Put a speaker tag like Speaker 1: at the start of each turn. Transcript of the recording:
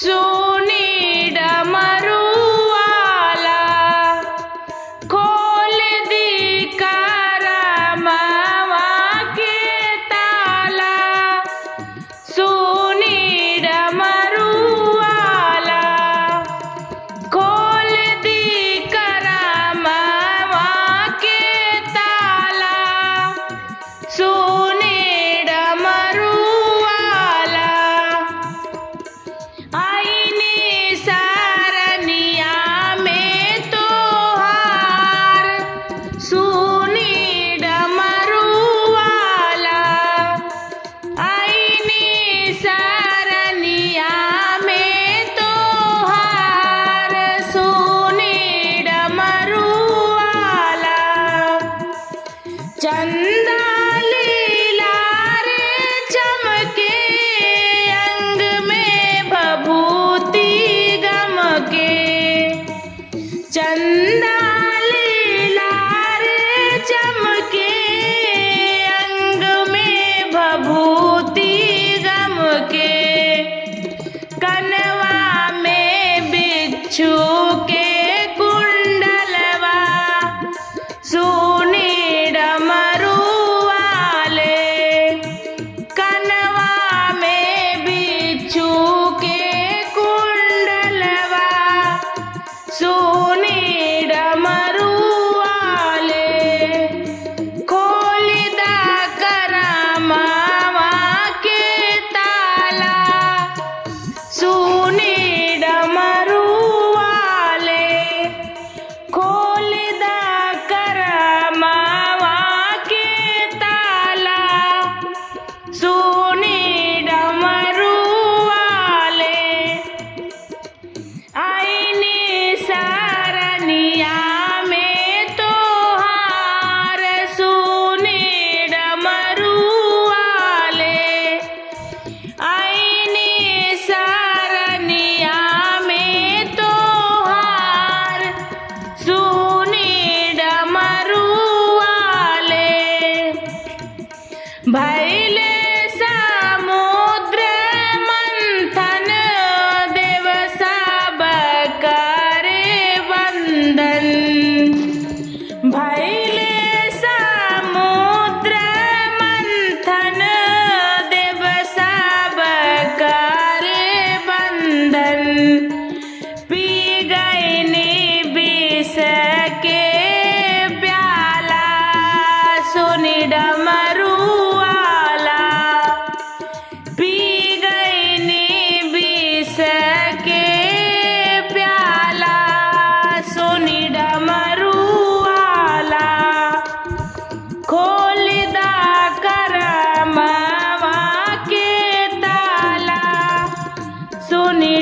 Speaker 1: सुनी डमरुआला खोल दी करमवा के ताला। सुनी डमरुआला खोल दी करमवा के ताला। सुनी डमरुआला आईनी सारनिया में तोहार। सुनी डमरुआला आईनी सारनिया में तोहार। सुनी डमरुआला चंदा लीला रे चमके अंग में भभूति गमके। चंदा लीला रे चमके अंग में भभूति गमके। कनवा में बिच्छू के कुंडलवा। सुनी डमरुआले कनवा में बिच्छू के कुंडलवा। सुनी डमरुआले खोल दा करमवा के ताला। सुनी डमरुआले खोल दा करमवा के ताला। सुनी डमरुआले आईनी सारनिया में तोहार। सुनी डमरुआले आईनी सारनिया में तोहार। सुनी डमरुआले भैले समुद्र मंथन देव सब करे वंदन। भैले समुद्र मंथन देव सब करे वंदन। पी गईनी विष के प्याला। सुनी डमरुआला पी गईनी विष के प्याला। सुनी डमरुआला खोल दा करमवा के ताला। सुनी